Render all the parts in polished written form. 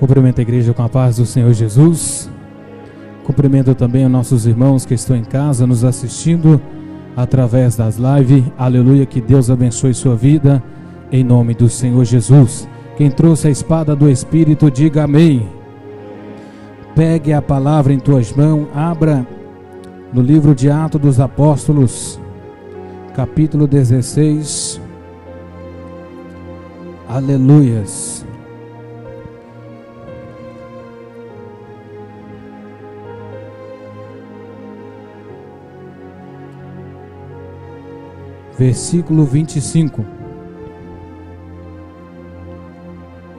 Cumprimento a igreja com a paz do Senhor Jesus. Cumprimento também os nossos irmãos que estão em casa nos assistindo através das lives. Aleluia, que Deus abençoe sua vida em nome do Senhor Jesus. Quem trouxe a espada do Espírito, diga amém. Pegue a palavra em tuas mãos, abra no livro de Atos dos Apóstolos, capítulo 16. Aleluias. Versículo 25.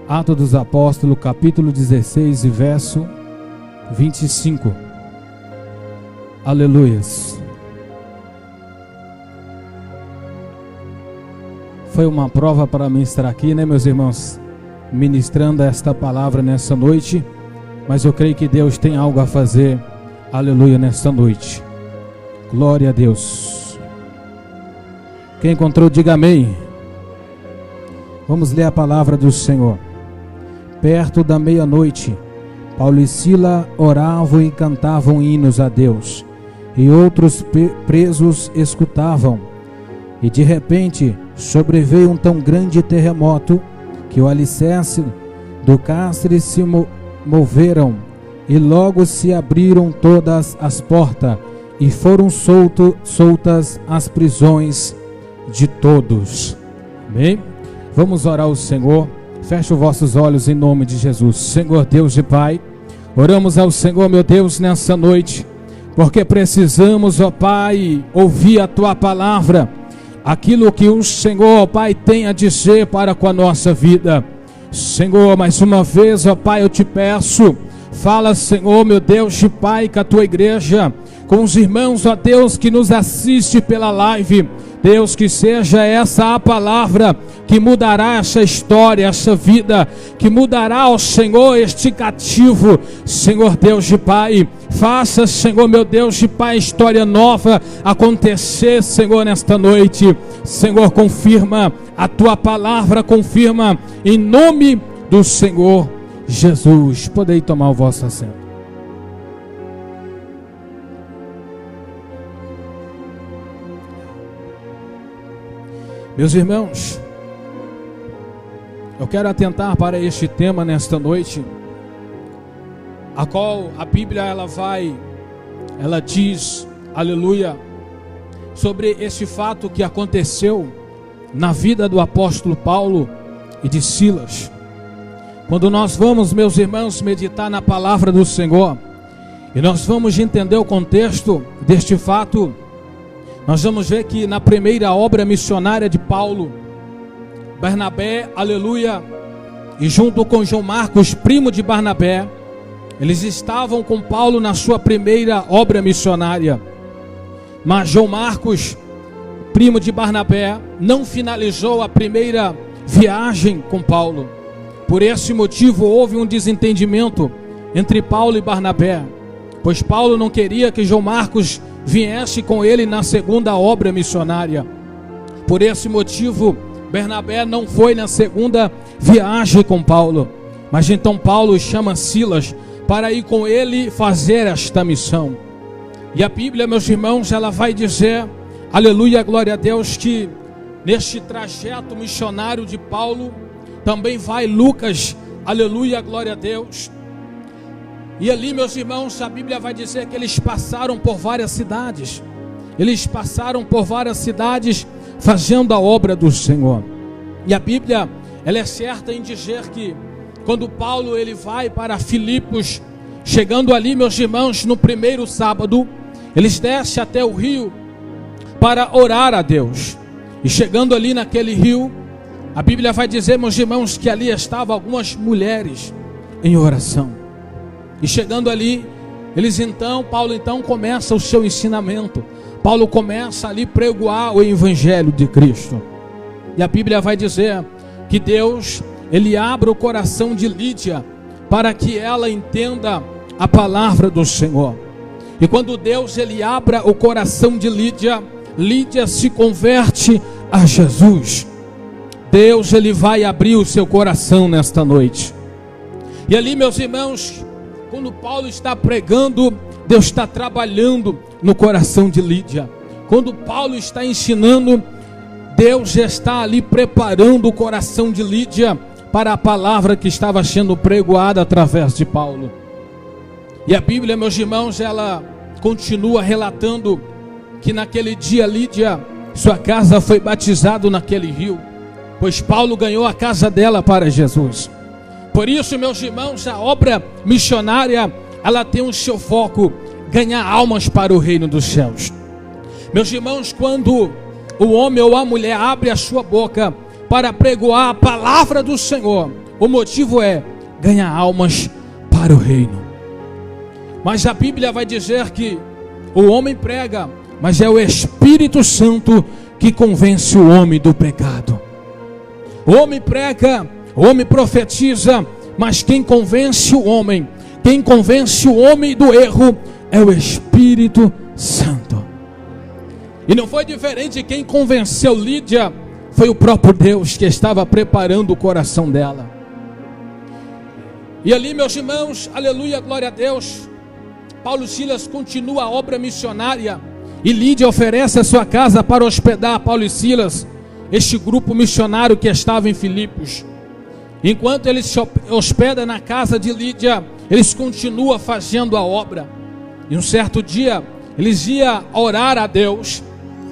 Atos dos Apóstolos, capítulo 16 e verso 25. Aleluias. Foi uma prova para mim estar aqui, né, meus irmãos? Ministrando esta palavra nessa noite. Mas eu creio que Deus tem algo a fazer, aleluia, nesta noite. Glória a Deus. Quem encontrou, diga amém. Vamos ler a palavra do Senhor. Perto da meia-noite, Paulo e Sila oravam e cantavam hinos a Deus, e outros presos escutavam. E de repente sobreveio um tão grande terremoto que o alicerce do cárcere se moveram, e logo se abriram todas as portas, e foram soltas as prisões de todos. Amém? Vamos orar ao Senhor. Feche os vossos olhos em nome de Jesus. Senhor Deus e Pai, oramos ao Senhor, meu Deus, nessa noite, porque precisamos, ó Pai, ouvir a Tua palavra, aquilo que o Senhor, ó Pai, tem a dizer para com a nossa vida. Senhor, mais uma vez, ó Pai, eu te peço, fala, Senhor, meu Deus e Pai, com a Tua igreja, com os irmãos, ó Deus, que nos assiste pela live. Deus, que seja essa a palavra que mudará essa história, essa vida, que mudará, ó Senhor, este cativo. Senhor Deus de Pai, faça, Senhor, meu Deus de Pai, história nova acontecer, Senhor, nesta noite. Senhor, confirma a Tua palavra, confirma em nome do Senhor Jesus. Podei tomar o vosso assento. Meus irmãos, eu quero atentar para este tema nesta noite, a qual a Bíblia ela diz, aleluia, sobre este fato que aconteceu na vida do apóstolo Paulo e de Silas. Quando nós vamos, meus irmãos, meditar na palavra do Senhor, e nós vamos entender o contexto deste fato, nós vamos ver que na primeira obra missionária de Paulo, Barnabé, aleluia, e junto com João Marcos, primo de Barnabé, eles estavam com Paulo na sua primeira obra missionária. Mas João Marcos, primo de Barnabé, não finalizou a primeira viagem com Paulo. Por esse motivo houve um desentendimento entre Paulo e Barnabé, pois Paulo não queria que João Marcos viesse com ele na segunda obra missionária. Por esse motivo, Barnabé não foi na segunda viagem com Paulo. Mas então Paulo chama Silas para ir com ele fazer esta missão. E a Bíblia, meus irmãos, ela vai dizer, aleluia, glória a Deus, que neste trajeto missionário de Paulo, também vai Lucas, aleluia, glória a Deus. E ali, meus irmãos, a Bíblia vai dizer que eles passaram por várias cidades. Eles passaram por várias cidades fazendo a obra do Senhor. E a Bíblia, ela é certa em dizer que quando Paulo ele vai para Filipos, chegando ali, meus irmãos, no primeiro sábado, eles descem até o rio para orar a Deus. E chegando ali naquele rio, a Bíblia vai dizer, meus irmãos, que ali estavam algumas mulheres em oração. E chegando ali, Paulo então começa o seu ensinamento. Paulo começa ali a pregoar o evangelho de Cristo. E a Bíblia vai dizer que Deus, ele abre o coração de Lídia para que ela entenda a palavra do Senhor. E quando Deus ele abre o coração de Lídia, Lídia se converte a Jesus. Deus ele vai abrir o seu coração nesta noite. E ali, meus irmãos, quando Paulo está pregando, Deus está trabalhando no coração de Lídia. Quando Paulo está ensinando, Deus já está ali preparando o coração de Lídia para a palavra que estava sendo pregoada através de Paulo. E a Bíblia, meus irmãos, ela continua relatando que naquele dia Lídia, sua casa foi batizada naquele rio, pois Paulo ganhou a casa dela para Jesus. Por isso, meus irmãos, a obra missionária, ela tem o seu foco, ganhar almas para o reino dos céus. Meus irmãos, quando o homem ou a mulher abre a sua boca para pregoar a palavra do Senhor, o motivo é ganhar almas para o reino. Mas a Bíblia vai dizer que o homem prega, mas é o Espírito Santo que convence o homem do pecado. O homem prega, o homem profetiza, mas quem convence o homem do erro é o Espírito Santo. E não foi diferente, quem convenceu Lídia foi o próprio Deus que estava preparando o coração dela. E ali, meus irmãos, aleluia, glória a Deus, Paulo e Silas continua a obra missionária, e Lídia oferece a sua casa para hospedar Paulo e Silas, este grupo missionário que estava em Filipos. Enquanto eles se hospedam na casa de Lídia, eles continuam fazendo a obra. E um certo dia, eles iam orar a Deus,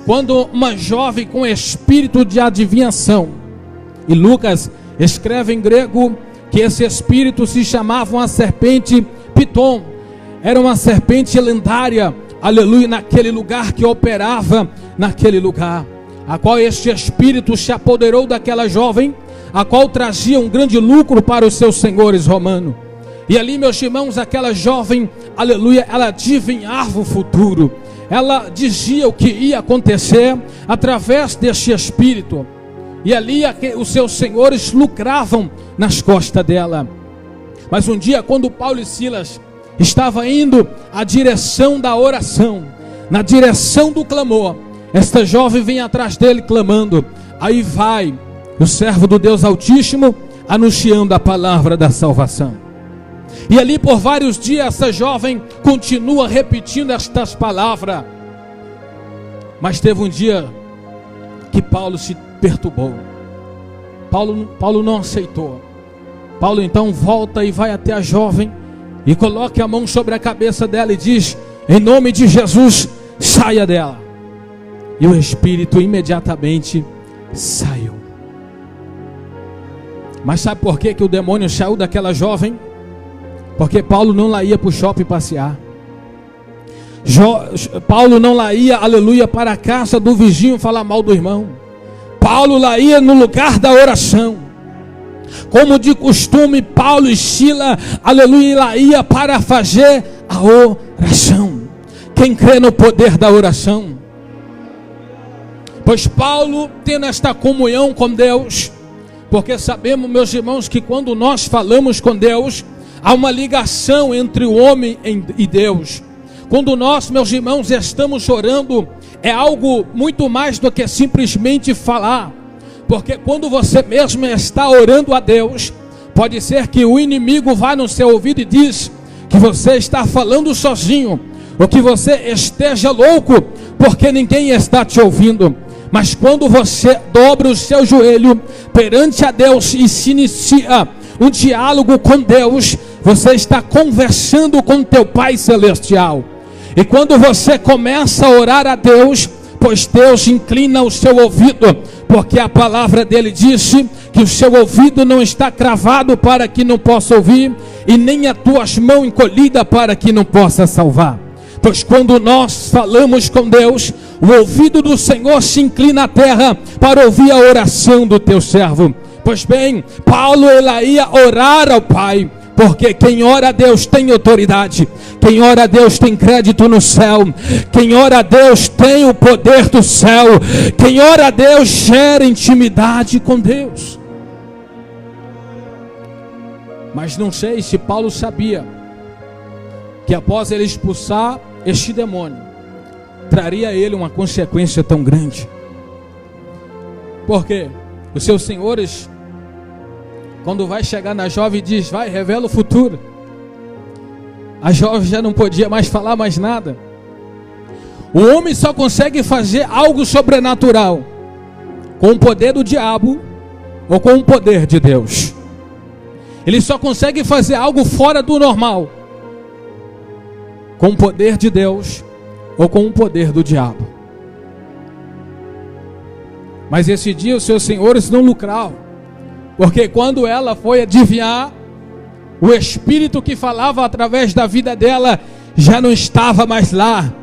quando uma jovem com espírito de adivinhação, e Lucas escreve em grego que esse espírito se chamava uma serpente Piton, era uma serpente lendária, aleluia, naquele lugar, que operava naquele lugar, a qual este espírito se apoderou daquela jovem, a qual trazia um grande lucro para os seus senhores romanos. E ali, meus irmãos, aquela jovem, aleluia, ela adivinhava o futuro, ela dizia o que ia acontecer através deste espírito, e ali os seus senhores lucravam nas costas dela. Mas um dia, quando Paulo e Silas estavam indo à direção da oração, na direção do clamor, esta jovem vem atrás dele clamando. Aí vai o servo do Deus Altíssimo anunciando a palavra da salvação. E ali por vários dias essa jovem continua repetindo estas palavras. Mas teve um dia que Paulo se perturbou. Paulo não aceitou. Paulo então volta e vai até a jovem e coloca a mão sobre a cabeça dela e diz: em nome de Jesus, saia dela. E o espírito imediatamente saiu. Mas sabe por que o demônio saiu daquela jovem? Porque Paulo não lá ia para o shopping passear. Paulo não lá ia, aleluia, para a casa do vizinho falar mal do irmão. Paulo lá ia no lugar da oração. Como de costume, Paulo e Silas, aleluia, lá ia para fazer a oração. Quem crê no poder da oração? Pois Paulo, tendo esta comunhão com Deus, porque sabemos, meus irmãos, que quando nós falamos com Deus, há uma ligação entre o homem e Deus. Quando nós, meus irmãos, estamos orando, é algo muito mais do que simplesmente falar. Porque quando você mesmo está orando a Deus, pode ser que o inimigo vá no seu ouvido e diz que você está falando sozinho, ou que você esteja louco, porque ninguém está te ouvindo. Mas quando você dobra o seu joelho perante a Deus e se inicia um diálogo com Deus, você está conversando com teu Pai Celestial. E quando você começa a orar a Deus, pois Deus inclina o seu ouvido, porque a palavra dele disse que o seu ouvido não está cravado para que não possa ouvir, e nem as tuas mãos encolhidas para que não possa salvar. Pois quando nós falamos com Deus, o ouvido do Senhor se inclina à terra para ouvir a oração do teu servo. Pois bem, Paulo ele ia orar ao Pai, porque quem ora a Deus tem autoridade, quem ora a Deus tem crédito no céu, quem ora a Deus tem o poder do céu, quem ora a Deus gera intimidade com Deus. Mas não sei se Paulo sabia que após ele expulsar este demônio, traria a ele uma consequência tão grande. Porque os seus senhores quando vai chegar na jovem, diz: vai, revela o futuro. A jovem já não podia mais falar mais nada. O homem só consegue fazer algo sobrenatural com o poder do diabo ou com o poder de Deus. Ele só consegue fazer algo fora do normal com o poder de Deus ou com o poder do diabo. Mas esse dia os seus senhores não lucravam, porque quando ela foi adivinhar, o espírito que falava através da vida dela já não estava mais lá.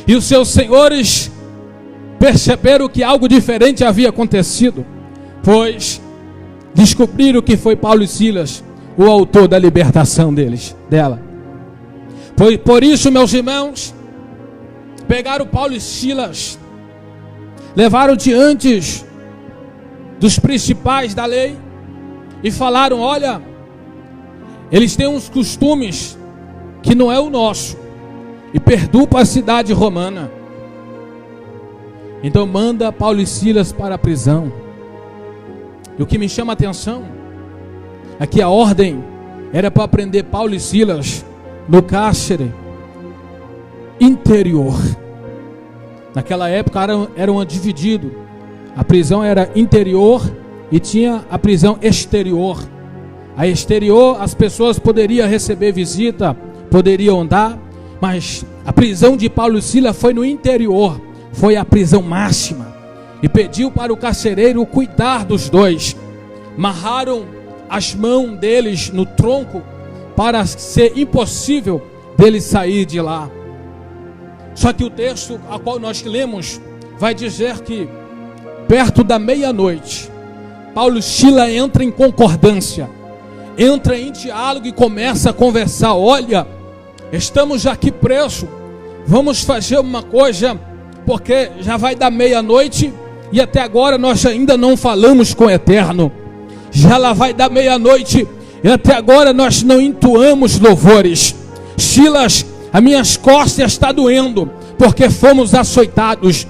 E os seus senhores perceberam que algo diferente havia acontecido, pois descobriram que foi Paulo e Silas o autor da libertação dela. Por isso, meus irmãos, pegaram Paulo e Silas, levaram diante dos principais da lei e falaram: olha, eles têm uns costumes que não é o nosso, e perturba a cidade romana. Então manda Paulo e Silas para a prisão. E o que me chama a atenção é que a ordem era para prender Paulo e Silas no cárcere interior. Naquela época eram divididos. A prisão era interior e tinha a prisão exterior. A exterior as pessoas poderiam receber visita, poderiam andar, mas a prisão de Paulo e Silas foi no interior, foi a prisão máxima. E pediu para o carcereiro cuidar dos dois. Amarraram as mãos deles no tronco para ser impossível deles sair de lá. Só que o texto a qual nós lemos vai dizer que perto da meia-noite, Paulo e Silas entram em concordância, entra em diálogo e começa a conversar. Olha, estamos aqui presos, vamos fazer uma coisa, porque já vai dar meia-noite e até agora nós ainda não falamos com o Eterno. Já lá vai dar meia-noite e até agora nós não entoamos louvores. Silas, as minhas costas estão doendo, porque fomos açoitados.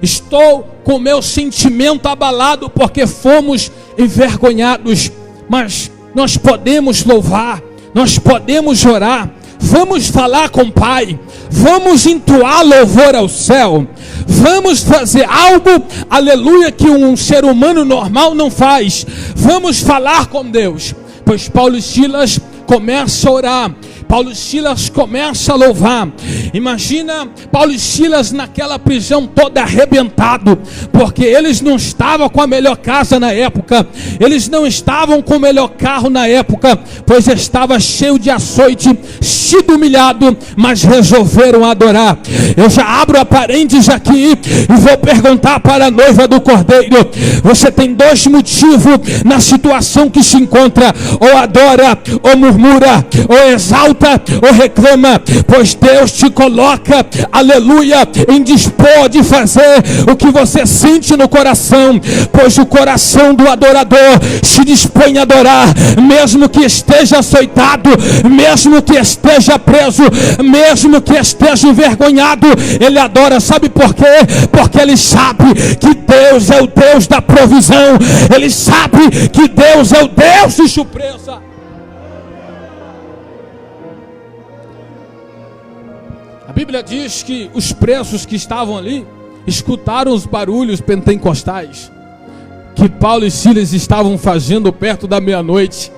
Estou com meu sentimento abalado, porque fomos envergonhados. Mas nós podemos louvar, nós podemos orar. Vamos falar com o Pai, vamos entoar louvor ao céu, vamos fazer algo, aleluia, que um ser humano normal não faz. Vamos falar com Deus. Pois Paulo e Silas começam a orar, Paulo e Silas começam a louvar. Imagina Paulo e Silas naquela prisão toda arrebentado, porque eles não estavam com a melhor casa na época, eles não estavam com o melhor carro na época, pois estava cheio de açoite, sido humilhado, mas resolveram adorar. Eu já abro a parênteses aqui e vou perguntar para a noiva do Cordeiro: você tem dois motivos na situação que se encontra: ou adora, ou murmura, ou exalta, ou reclama. Pois Deus te coloca, aleluia, em dispor de fazer o que você sente no coração, pois o coração do adorador se dispõe a adorar, mesmo que esteja açoitado, mesmo que esteja preso, mesmo que esteja envergonhado, ele adora. Sabe por quê? Porque ele sabe que Deus é o Deus da provisão, ele sabe que Deus é o Deus de surpresa. A Bíblia diz que os presos que estavam ali escutaram os barulhos pentecostais que Paulo e Silas estavam fazendo perto da meia-noite.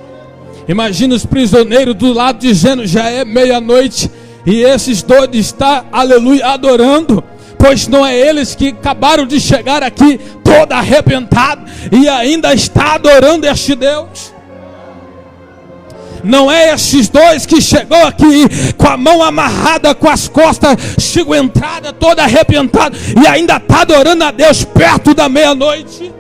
Imagina os prisioneiros do lado dizendo: já é meia-noite e esses dois estão, aleluia, adorando. Pois não é eles que acabaram de chegar aqui todo arrebentado e ainda está adorando este Deus? Não é esses dois que chegou aqui com a mão amarrada, com as costas entradas, toda arrebentada, e ainda está adorando a Deus perto da meia-noite?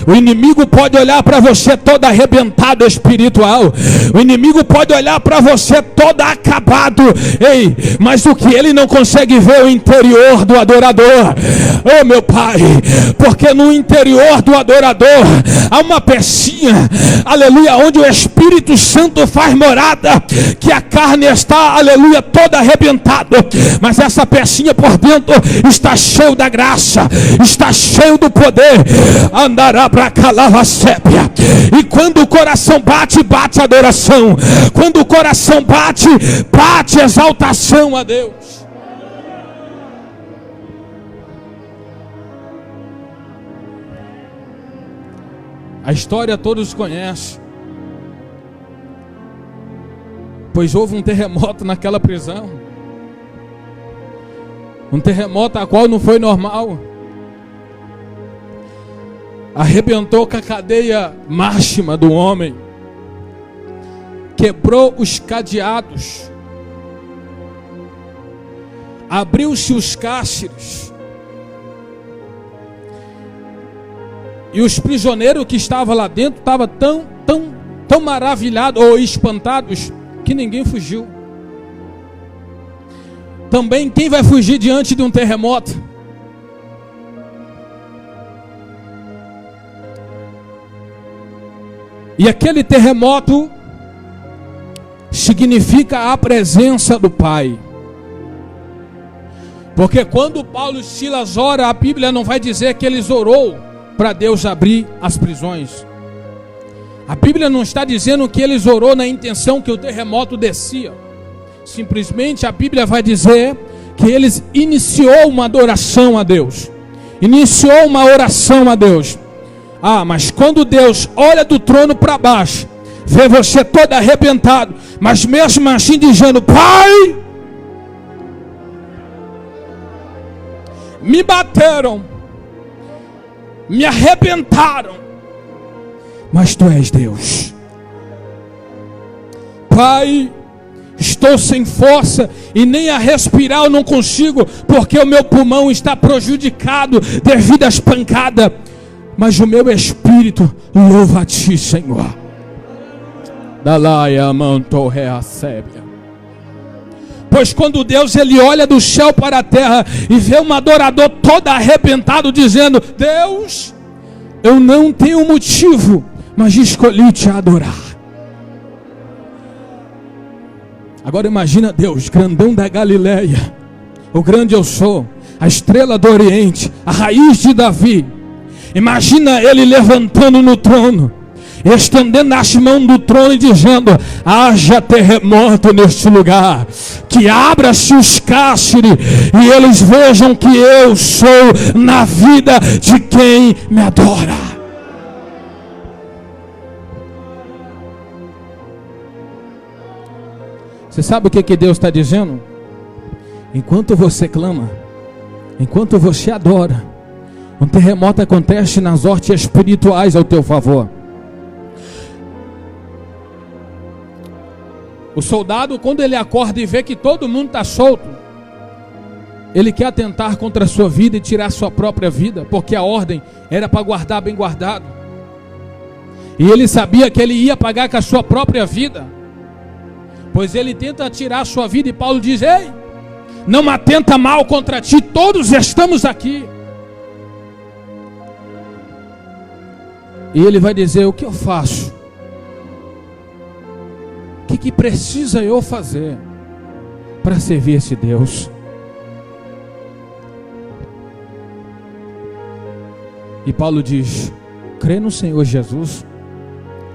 O inimigo pode olhar para você todo arrebentado espiritual. O inimigo pode olhar para você todo acabado. Ei, mas o que ele não consegue ver é o interior do adorador. Oh, meu Pai, porque no interior do adorador há uma pecinha, aleluia, onde o Espírito Santo faz morada, que a carne está, aleluia, toda arrebentada, mas essa pecinha por dentro está cheio da graça, está cheio do poder. Andará para calava sépia. E quando o coração bate, bate a adoração. Quando o coração bate, bate a exaltação a Deus. A história todos conhecem, pois houve um terremoto naquela prisão. Um terremoto a qual não foi normal. Arrebentou com a cadeia máxima do homem. Quebrou os cadeados. Abriu-se os cárceres. E os prisioneiros que estavam lá dentro estavam tão maravilhados ou espantados que ninguém fugiu. Também quem vai fugir diante de um terremoto? E aquele terremoto significa a presença do Pai. Porque quando Paulo e Silas oram, a Bíblia não vai dizer que eles orou para Deus abrir as prisões. A Bíblia não está dizendo que eles orou na intenção que o terremoto descia. Simplesmente a Bíblia vai dizer que eles iniciou uma adoração a Deus. Iniciou uma oração a Deus. Ah, mas quando Deus olha do trono para baixo, vê você todo arrebentado, mas mesmo assim dizendo: Pai, me bateram, me arrebentaram, mas Tu és Deus. Pai, estou sem força e nem a respirar eu não consigo, porque o meu pulmão está prejudicado devido às pancadas. Mas o meu espírito louva a Ti, Senhor. Dalaia manto reacébia. Pois quando Deus ele olha do céu para a terra e vê um adorador todo arrebentado dizendo: Deus, eu não tenho motivo, mas escolhi Te adorar. Agora imagina Deus, grandão da Galileia, o grande eu sou, a estrela do Oriente, a raiz de Davi. Imagina Ele levantando no trono, estendendo as mãos do trono e dizendo: haja terremoto neste lugar, que abra-se os cárceres e eles vejam que eu sou na vida de quem me adora. Você sabe o que Deus está dizendo? Enquanto você clama, enquanto você adora, um terremoto acontece nas hortas espirituais ao teu favor. O soldado, quando ele acorda e vê que todo mundo está solto, ele quer atentar contra a sua vida e tirar a sua própria vida, porque a ordem era para guardar bem guardado. E ele sabia que ele ia pagar com a sua própria vida, pois ele tenta tirar a sua vida, e Paulo diz: ei, não atenta mal contra ti, todos estamos aqui. E ele vai dizer: o que eu faço? O que precisa eu fazer para servir esse Deus? E Paulo diz: crê no Senhor Jesus,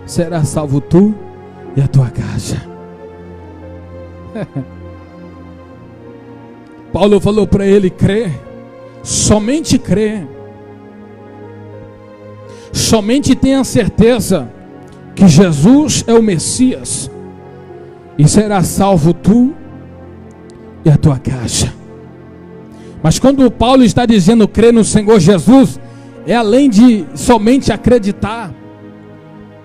será salvo tu e a tua casa. Paulo falou para ele: crê, somente crê, somente tenha certeza que Jesus é o Messias, e será salvo tu e a tua casa. Mas quando o Paulo está dizendo crer no Senhor Jesus, é além de somente acreditar,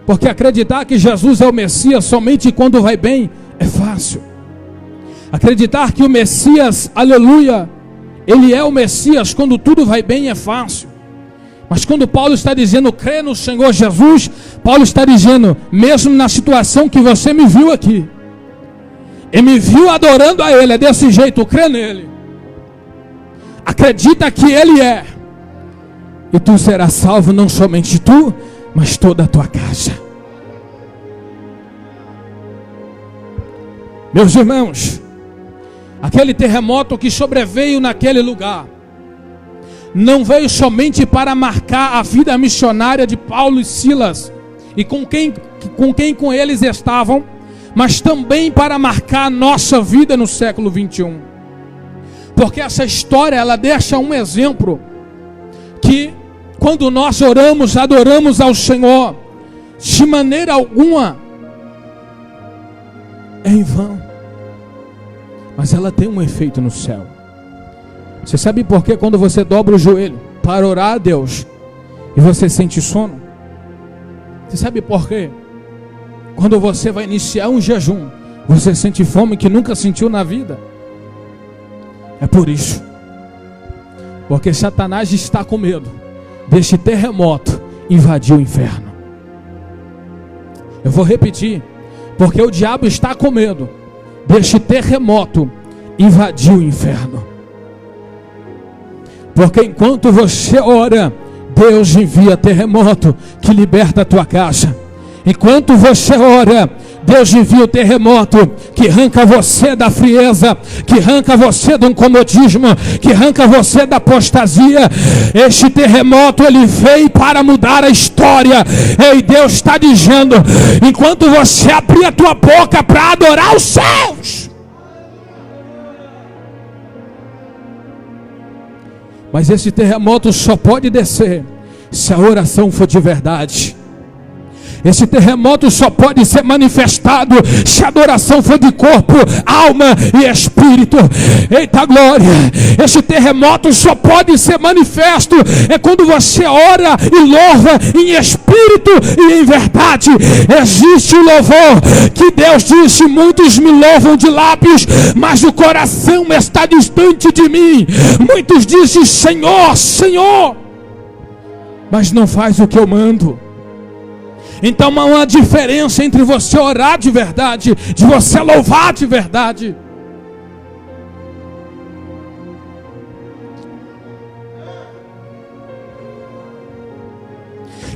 porque acreditar que Jesus é o Messias somente quando vai bem é fácil. Acreditar que o Messias, aleluia, Ele é o Messias quando tudo vai bem é fácil. Mas quando Paulo está dizendo crê no Senhor Jesus, Paulo está dizendo, mesmo na situação que você me viu aqui, e me viu adorando a Ele, é desse jeito, crê nele, acredita que Ele é, e tu serás salvo, não somente tu, mas toda a tua casa. Meus irmãos, aquele terremoto que sobreveio naquele lugar, não veio somente para marcar a vida missionária de Paulo e Silas, e com quem eles estavam, mas também para marcar a nossa vida no século 21. Porque essa história, ela deixa um exemplo, que quando nós oramos, adoramos ao Senhor, de maneira alguma é em vão, mas ela tem um efeito no céu. Você sabe por que quando você dobra o joelho para orar a Deus e você sente sono? Você sabe por quê? Quando você vai iniciar um jejum, você sente fome que nunca sentiu na vida? É por isso. Porque Satanás está com medo deste terremoto invadir o inferno. Eu vou repetir. Porque o diabo está com medo deste terremoto invadir o inferno. Porque enquanto você ora, Deus envia terremoto que liberta a tua casa. Enquanto você ora, Deus envia o terremoto que arranca você da frieza, que arranca você do incomodismo, que arranca você da apostasia. Este terremoto, ele veio para mudar a história. E Deus está dizendo, enquanto você abrir a tua boca para adorar os céus, mas esse terremoto só pode descer se a oração for de verdade. Esse terremoto só pode ser manifestado se a adoração for de corpo, alma e espírito. Eita glória! Esse terremoto só pode ser manifesto é quando você ora e louva em espírito e em verdade. Existe o louvor que Deus disse, muitos me louvam de lábios, mas o coração está distante de mim. Muitos dizem Senhor, Senhor, mas não faz o que eu mando. Então há uma diferença entre você orar de verdade, de você louvar de verdade.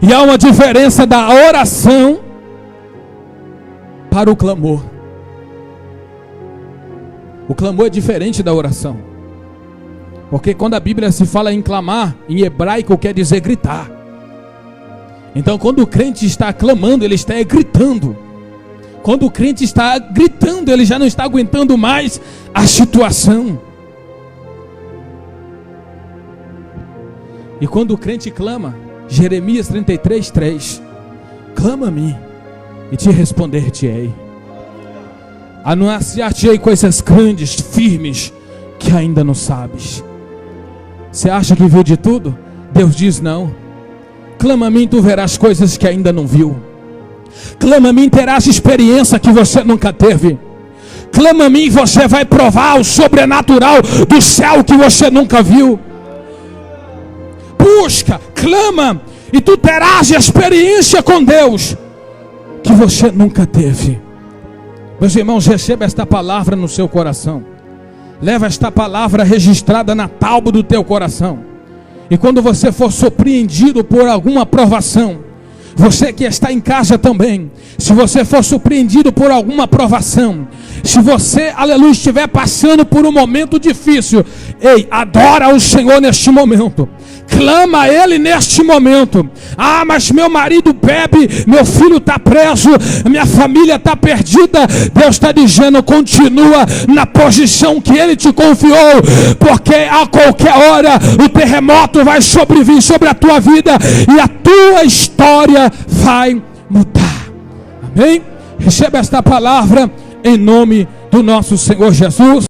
E há uma diferença da oração para o clamor. O clamor é diferente da oração. Porque quando a Bíblia se fala em clamar, em hebraico quer dizer gritar. Então quando o crente está clamando, ele está gritando. Quando o crente está gritando, ele já não está aguentando mais a situação. E quando o crente clama, Jeremias 33:3, clama a mim e te responder-te-ei. Anunciar-te-ei coisas grandes, firmes, que ainda não sabes. Você acha que viu de tudo? Deus diz não. Clama a mim, tu verás coisas que ainda não viu. Clama a mim, terás experiência que você nunca teve. Clama a mim, você vai provar o sobrenatural do céu que você nunca viu. Busca, clama, e tu terás experiência com Deus que você nunca teve. Meus irmãos, receba esta palavra no seu coração. Leva esta palavra registrada na tábua do teu coração. E quando você for surpreendido por alguma provação, você que está em casa também, se você for surpreendido por alguma provação, se você, aleluia, estiver passando por um momento difícil, ei, adora o Senhor neste momento. Clama a Ele neste momento. Ah, mas meu marido bebe, meu filho está preso, minha família está perdida. Deus está dizendo, continua na posição que Ele te confiou, porque a qualquer hora o terremoto vai sobrevir sobre a tua vida e a tua história vai mudar. Amém? Receba esta palavra em nome do nosso Senhor Jesus.